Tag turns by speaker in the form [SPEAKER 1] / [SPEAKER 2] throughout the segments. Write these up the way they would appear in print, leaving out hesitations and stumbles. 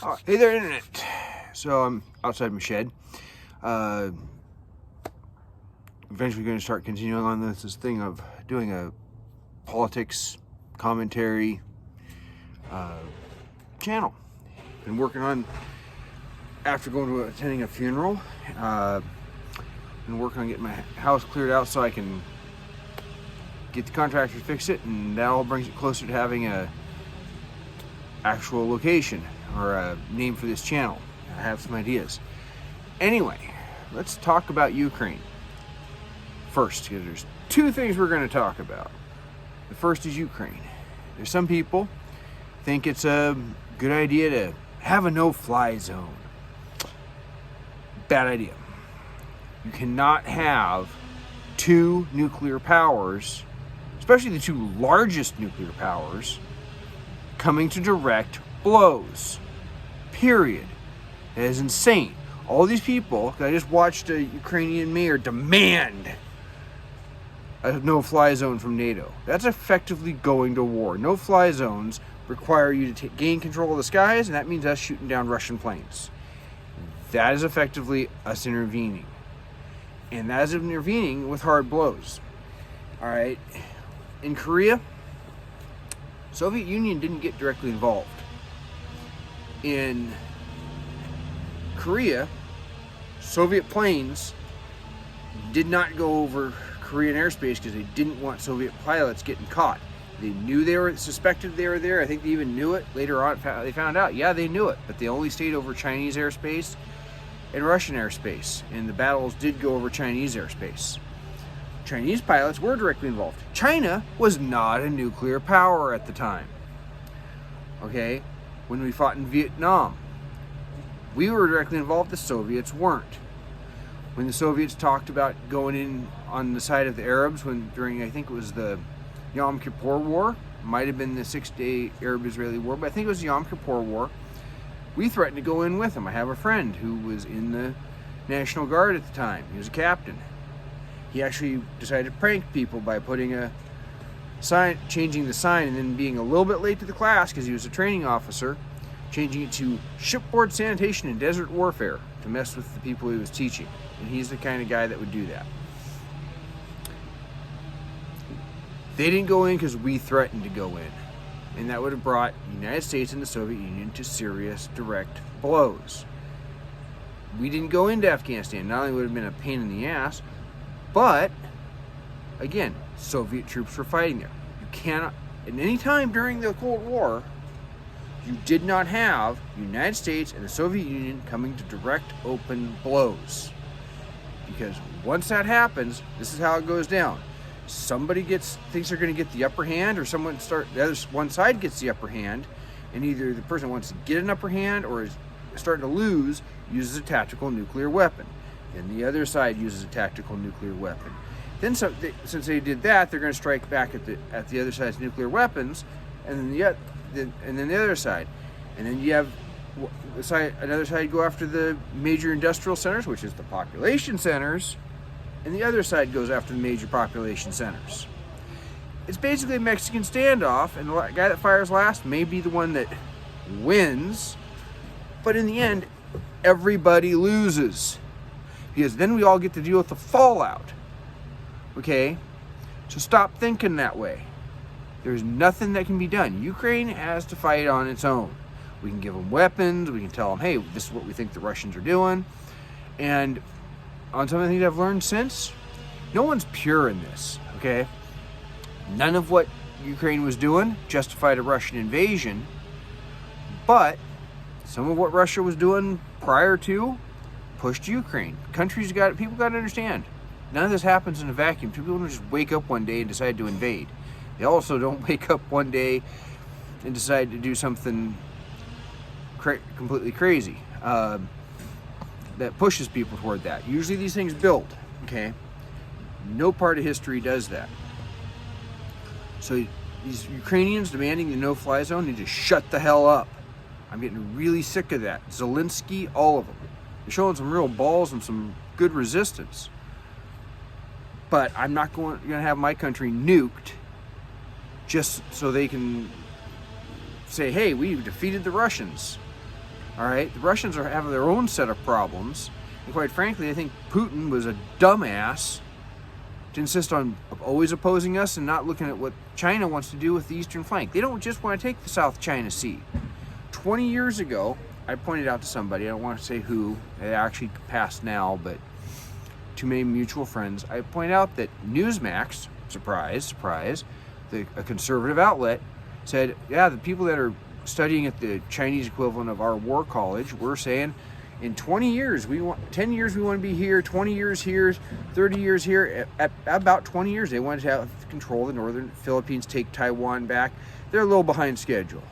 [SPEAKER 1] Hey there, Internet. So I'm outside my shed. Eventually going to start continuing on this thing of doing a politics commentary channel. Been working on, after going to attending a funeral, been working on getting my house cleared out so I can get the contractor to fix it, and that all brings it closer to having a actual location or a name for this channel. I have some ideas. Anyway, let's talk about Ukraine first, because there's two things we're going to talk about. The first is Ukraine. There's some people think it's a good idea to have a no-fly zone. Bad idea. You cannot have two nuclear powers, especially the two largest nuclear powers, coming to direct blows. Period. That is insane. All these people, I just watched a Ukrainian mayor demand a no-fly zone from NATO. That's effectively going to war. No-fly zones require you to gain control of the skies, and that means us shooting down Russian planes. That is effectively us intervening. And that is intervening with hard blows. Alright, in Korea, Soviet Union didn't get directly involved. In Korea, Soviet planes did not go over Korean airspace because they didn't want Soviet pilots getting caught. They knew suspected they were there. I think they even knew it. Later on, they found out, yeah, they knew it. But they only stayed over Chinese airspace and Russian airspace. And the battles did go over Chinese airspace. Chinese pilots were directly involved. China was not a nuclear power at the time. Okay? When we fought in Vietnam, we were directly involved. The Soviets weren't. When the Soviets talked about going in on the side of the Arabs during, I think it was the Yom Kippur War, might have been the 6-day Arab-Israeli War, but I think it was the Yom Kippur War, we threatened to go in with them. I have a friend who was in the National Guard at the time. He was a captain. He actually decided to prank people by putting a sign, changing the sign, and then being a little bit late to the class because he was a training officer, changing it to shipboard sanitation and desert warfare to mess with the people he was teaching. And he's the kind of guy that would do that. They didn't go in because we threatened to go in. And that would have brought the United States and the Soviet Union to serious direct blows. We didn't go into Afghanistan. Not only would it have been a pain in the ass, but, again, Soviet troops were fighting there. You cannot, at any time during the Cold War, you did not have the United States and the Soviet Union coming to direct open blows. Because once that happens, this is how it goes down. Somebody thinks they're going to get the upper hand, or one side gets the upper hand, and either the person wants to get an upper hand or is starting to lose, uses a tactical nuclear weapon. And the other side uses a tactical nuclear weapon. Then, since they did that, they're going to strike back at the other side's nuclear weapons, and then the other side, and then you have another side go after the major industrial centers, which is the population centers, and the other side goes after the major population centers. It's basically a Mexican standoff, and the guy that fires last may be the one that wins, but in the end, everybody loses. Because then we all get to deal with the fallout. Okay? So stop thinking that way. There's nothing that can be done. Ukraine has to fight on its own. We can give them weapons. We can tell them, hey, this is what we think the Russians are doing. And on some of the things I've learned since, no one's pure in this. Okay? None of what Ukraine was doing justified a Russian invasion. But some of what Russia was doing prior to pushed Ukraine. People got to understand. None of this happens in a vacuum. People don't just wake up one day and decide to invade. They also don't wake up one day and decide to do something completely crazy that pushes people toward that. Usually these things build, okay? No part of history does that. So these Ukrainians demanding the no-fly zone need to shut the hell up. I'm getting really sick of that. Zelensky, all of them. They're showing some real balls and some good resistance. But I'm not going to have my country nuked just so they can say, hey, we defeated the Russians. All right, the Russians have their own set of problems, and quite frankly, I think Putin was a dumbass to insist on always opposing us and not looking at what China wants to do with the eastern flank. They don't just want to take the South China Sea. 20 years ago, I pointed out to somebody, I don't want to say who, it actually passed now, but too many mutual friends, I pointed out that Newsmax, surprise, surprise, a conservative outlet, said, yeah, the people that are studying at the Chinese equivalent of our war college, we're saying in 20 years, 10 years we want to be here, 20 years here, 30 years here. At about 20 years, they want to have control of the northern Philippines, take Taiwan back. They're a little behind schedule.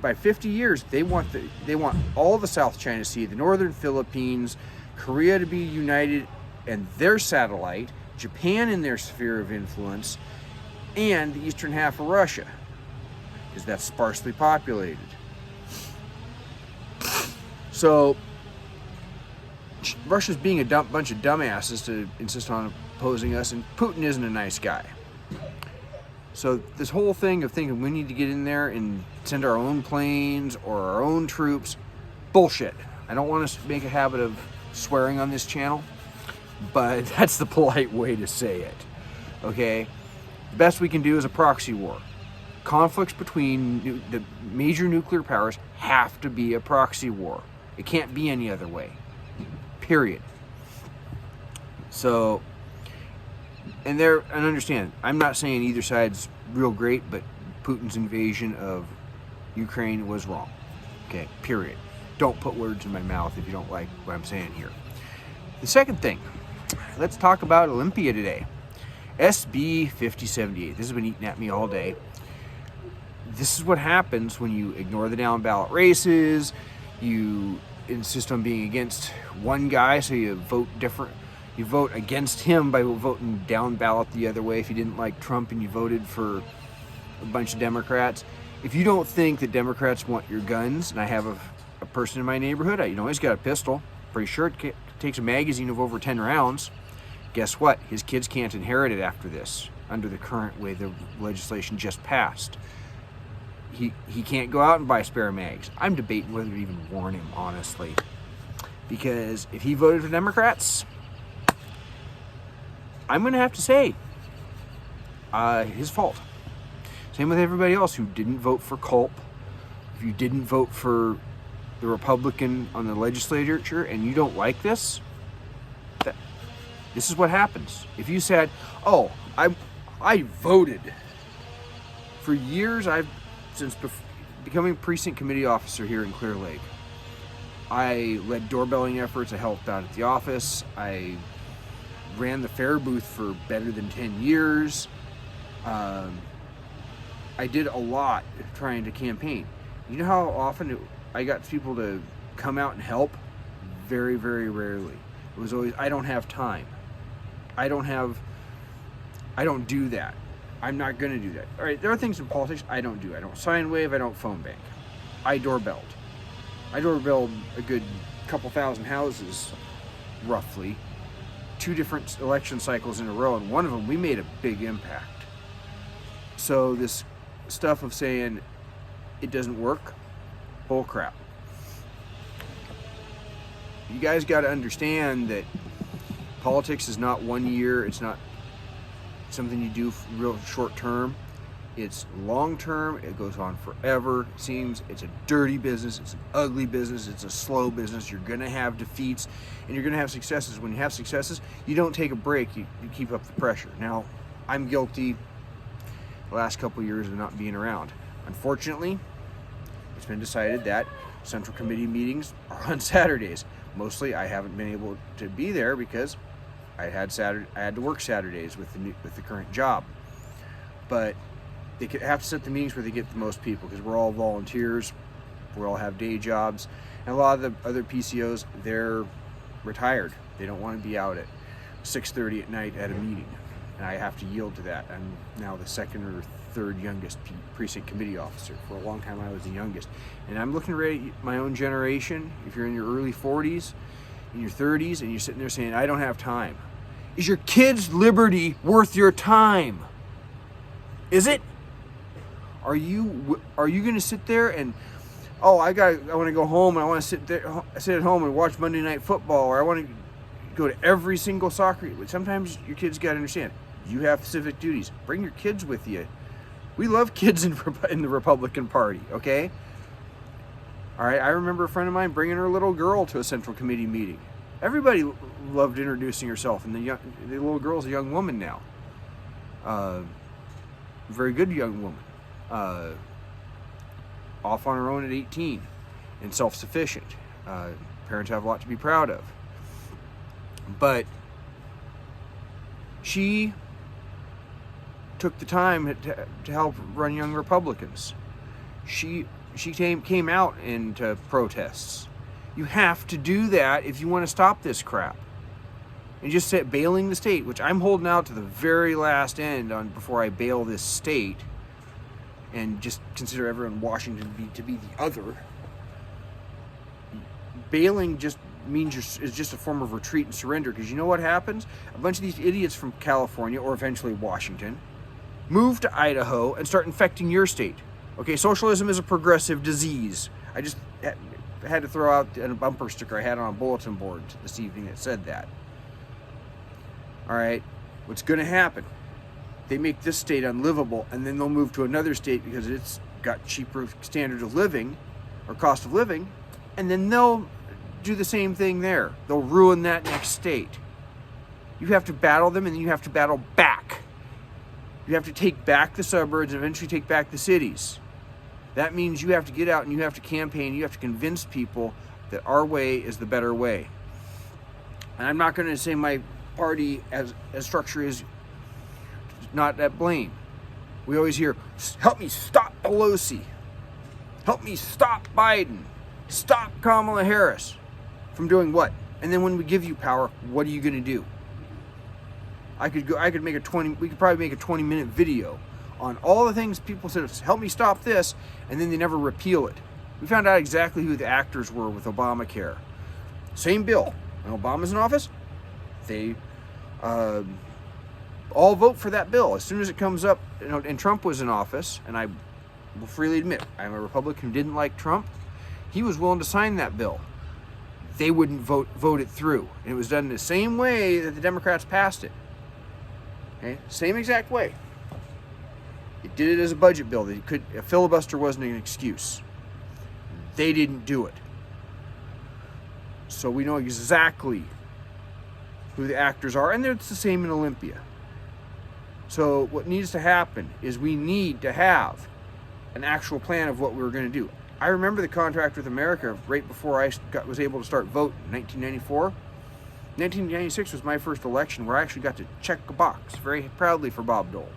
[SPEAKER 1] By 50 years, they want all the South China Sea, the northern Philippines, Korea to be united and their satellite, Japan in their sphere of influence, and the eastern half of Russia, because that's sparsely populated. So Russia's being a bunch of dumbasses to insist on opposing us, and Putin isn't a nice guy. So this whole thing of thinking we need to get in there and send our own planes or our own troops, bullshit. I don't want to make a habit of swearing on this channel, but that's the polite way to say it. Okay? The best we can do is a proxy war. Conflicts between the major nuclear powers have to be a proxy war. It can't be any other way. Period. So, and understand, I'm not saying either side's real great, but Putin's invasion of Ukraine was wrong. Okay, period. Don't put words in my mouth if you don't like what I'm saying here. The second thing, let's talk about Olympia today. SB 5078. This has been eating at me all day. This is what happens when you ignore the down ballot races, you insist on being against one guy, so you vote different. You vote against him by voting down ballot the other way. If you didn't like Trump and you voted for a bunch of Democrats. If you don't think that Democrats want your guns, and I have a person in my neighborhood, he's got a pistol, pretty sure it takes a magazine of over 10 rounds. Guess what? His kids can't inherit it after this, under the current way the legislation just passed. He can't go out and buy spare mags. I'm debating whether to even warn him, honestly. Because if he voted for Democrats, I'm going to have to say, his fault. Same with everybody else who didn't vote for Culp. If you didn't vote for the Republican on the legislature and you don't like this, this is what happens. If you said, oh, I voted. For years, since becoming precinct committee officer here in Clear Lake, I led doorbelling efforts. I helped out at the office. I ran the fare booth for better than 10 years. I did a lot trying to campaign. You know how often I got people to come out and help? Very, very rarely. It was always, I don't have time. I don't do that. I'm not going to do that. All right, there are things in politics I don't do. I don't sign wave. I don't phone bank. I doorbelled. I doorbelled a good couple thousand houses, roughly, 2 different election cycles in a row, and one of them we made a big impact. So this stuff of saying it doesn't work, bull crap. You guys got to understand that politics is not 1 year. It's not something you do real short term. It's long term. It goes on forever. It seems it's a dirty business. It's an ugly business. It's a slow business. You're going to have defeats and you're going to have successes. When you have successes, you don't take a break. You keep up the pressure. Now, I'm guilty the last couple of years of not being around. Unfortunately, it's been decided that Central Committee meetings are on Saturdays. Mostly, I haven't been able to be there because I had to work Saturdays with the current job. But they have to set the meetings where they get the most people, because we're all volunteers, we all have day jobs, and a lot of the other PCOs, they're retired. They don't want to be out at 6:30 at night at a meeting, and I have to yield to that. I'm now the second or third youngest precinct committee officer. For a long time I was the youngest, and I'm looking right at my own generation. If you're in your early 40s, in your 30s, and you're sitting there saying, I don't have time. Is your kid's liberty worth your time? Is it? Are you going to sit there and oh, I want to go home and I want to sit at home and watch Monday Night Football, or I want to go to every single soccer. Sometimes your kids got to understand, you have civic duties. Bring your kids with you. We love kids in the Republican Party, okay? All right, I remember a friend of mine bringing her little girl to a Central Committee meeting. Everybody loved introducing herself, and the little girl's a young woman now. Very good young woman. Off on her own at 18 and self-sufficient. Parents have a lot to be proud of. But she took the time to help run Young Republicans. She came out into protests. You have to do that if you want to stop this crap. And just bailing the state, which I'm holding out to the very last end on before I bail this state, and just consider everyone in Washington to be the other. Bailing just means is just a form of retreat and surrender, because you know what happens? A bunch of these idiots from California, or eventually Washington, move to Idaho and start infecting your state. Okay, socialism is a progressive disease. I just had to throw out a bumper sticker I had on a bulletin board this evening that said that. All right, what's going to happen? They make this state unlivable, and then they'll move to another state because it's got cheaper standards of living or cost of living, and then they'll do the same thing there. They'll ruin that next state. You have to battle them, and then you have to battle back. You have to take back the suburbs and eventually take back the cities. That means you have to get out and you have to campaign. You have to convince people that our way is the better way. And I'm not going to say my party as structure is not at blame. We always hear, help me stop Pelosi. Help me stop Biden. Stop Kamala Harris. From doing what? And then when we give you power, what are you going to do? We could probably make a 20-minute video on all the things people said, help me stop this, and then they never repeal it. We found out exactly who the actors were with Obamacare. Same bill. When Obama's in office, they all vote for that bill. As soon as it comes up, and Trump was in office, and I will freely admit, I'm a Republican who didn't like Trump, he was willing to sign that bill. They wouldn't vote it through. And it was done the same way that the Democrats passed it. Okay? Same exact way. They did it as a budget bill. A filibuster wasn't an excuse. They didn't do it. So we know exactly who the actors are, and it's the same in Olympia. So what needs to happen is we need to have an actual plan of what we were going to do. I remember the contract with America right before I was able to start voting in 1994. 1996 was my first election where I actually got to check a box very proudly for Bob Dole.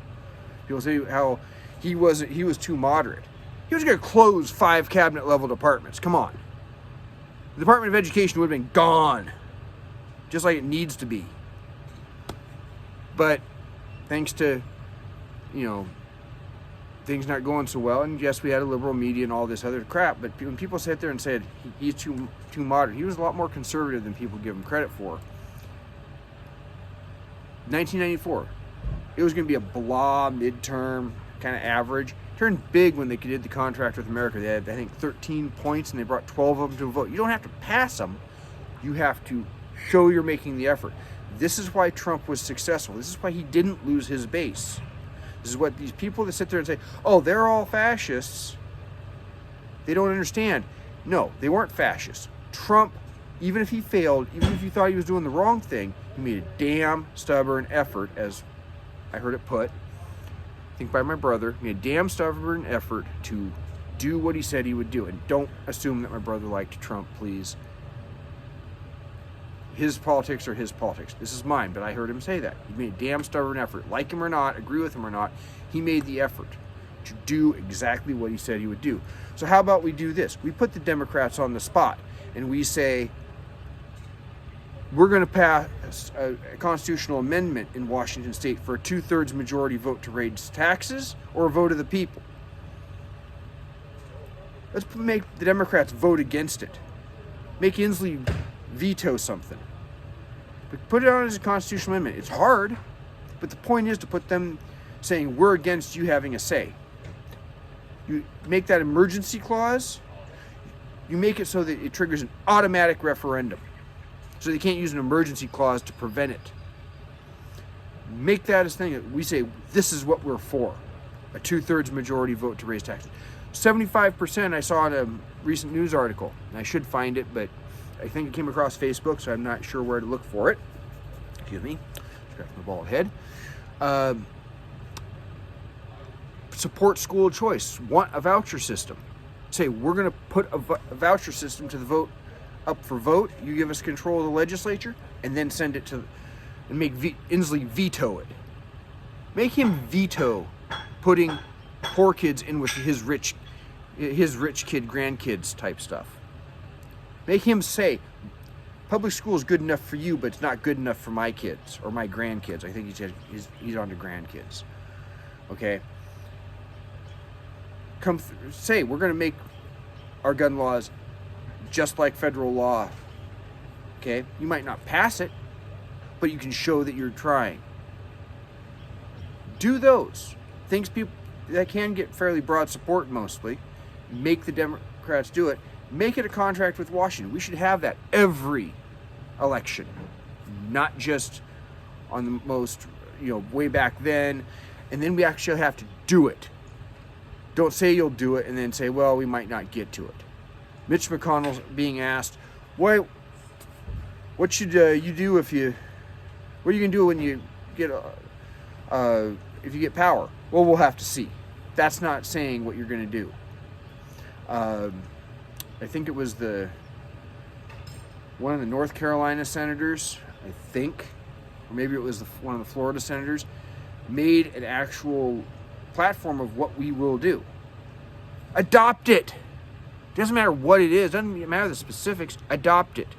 [SPEAKER 1] People say how he was too moderate. He was going to close 5 cabinet level departments. Come on. The Department of Education would have been gone, just like it needs to be. But thanks to, things not going so well, and yes, we had a liberal media and all this other crap, but when people sat there and said he's too moderate, he was a lot more conservative than people give him credit for. 1994, it was going to be a blah midterm kind of average. Turned big when they did the contract with America. They had, I think, 13 points, and they brought 12 of them to a vote. You don't have to pass them. You have to show you're making the effort. This is why Trump was successful. This is why he didn't lose his base. This is what these people that sit there and say, oh, they're all fascists, they don't understand. No, they weren't fascists. Trump, even if he failed, even if you thought he was doing the wrong thing, he made a damn stubborn effort, as I heard it put, I think by my brother, he made a damn stubborn effort to do what he said he would do. And don't assume that my brother liked Trump, please. His politics are his politics. This is mine, but I heard him say that. He made a damn stubborn effort. Like him or not, agree with him or not, he made the effort to do exactly what he said he would do. So how about we do this? We put the Democrats on the spot, and we say, we're going to pass a constitutional amendment in Washington State for a 2/3 majority vote to raise taxes, or a vote of the people. Let's make the Democrats vote against it. Make Inslee veto something. But put it on as a constitutional amendment. It's hard, but the point is to put them saying we're against you having a say. You make that emergency clause, you make it so that it triggers an automatic referendum. So they can't use an emergency clause to prevent it. Make that as thing. We say, this is what we're for. A 2/3 majority vote to raise taxes. 75%, I saw in a recent news article. I should find it, but I think it came across Facebook, so I'm not sure where to look for it. Excuse me. Scratch my bald head. Support school choice. Want a voucher system. Say, we're going to put a voucher system to the vote, up for vote. You give us control of the legislature, and then send it to, and make Inslee veto it. Make him veto putting poor kids in with his rich kid grandkids type stuff. Make him say, public school is good enough for you, but it's not good enough for my kids or my grandkids. I think he's on to grandkids. Okay. Say we're going to make our gun laws just like federal law. Okay, you might not pass it, but you can show that you're trying. Do those things, people that can get fairly broad support. Mostly, make the Democrats do it. Make it a contract with Washington. We should have that every election, not just on the most, way back then, and then we actually have to do it. Don't say you'll do it and then say, well, we might not get to it. Mitch McConnell's being asked, what should you do what are you going to do when you get, if you get power? Well, we'll have to see. That's not saying what you're going to do. I think it was one of the North Carolina senators, I think, or maybe it was one of the Florida senators, made an actual platform of what we will do. Adopt it. Doesn't matter what it is. Doesn't matter the specifics. Adopt it.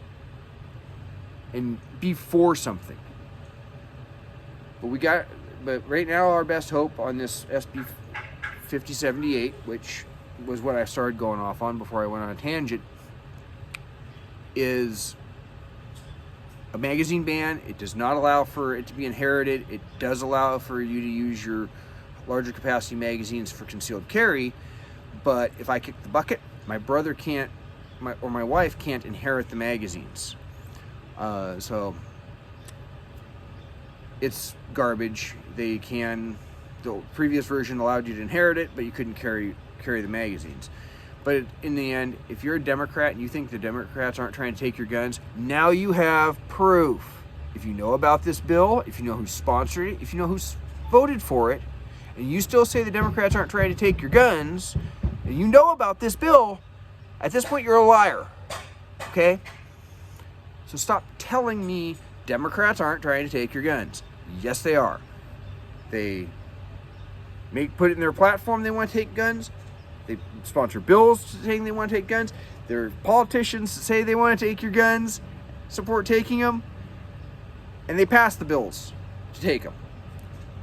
[SPEAKER 1] And be for something. But right now our best hope on this SB 5078, which was what I started going off on before I went on a tangent, is a magazine ban. It does not allow for it to be inherited. It does allow for you to use your larger capacity magazines for concealed carry, but if I kick the bucket, my brother can't, or my wife can't inherit the magazines. So it's garbage. The previous version allowed you to inherit it, but you couldn't carry the magazines. But in the end, if you're a Democrat and you think the Democrats aren't trying to take your guns, now you have proof. If you know about this bill, if you know who sponsored it, if you know who's voted for it, and you still say the Democrats aren't trying to take your guns, and you know about this bill, at this point you're a liar. Okay? So stop telling me Democrats aren't trying to take your guns. Yes, they are. They put it in their platform they want to take guns. They sponsor bills saying they want to take guns. There are politicians that say they want to take your guns, support taking them, and they pass the bills to take them.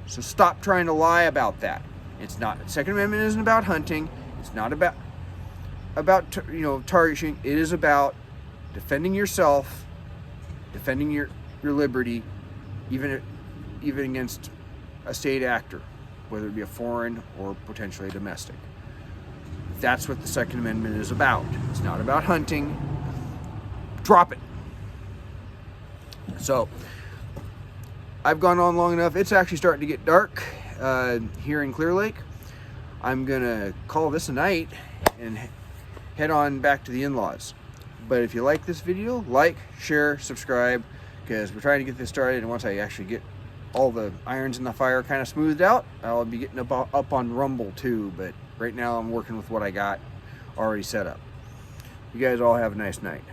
[SPEAKER 1] So stop trying to lie about that. It's not. The Second Amendment isn't about hunting. It's not about targeting. It is about defending yourself, defending your liberty, even against a state actor, whether it be a foreign or potentially a domestic. That's what the Second Amendment is about. It's not about hunting. Drop it. So I've gone on long enough. It's actually starting to get dark here in Clear Lake. I'm gonna call this a night and head on back to the in-laws. But if you like this video, like, share, subscribe, because we're trying to get this started, and once I actually get all the irons in the fire kind of smoothed out, I'll be getting up on Rumble too. But right now I'm working with what I got already set up. You guys all have a nice night.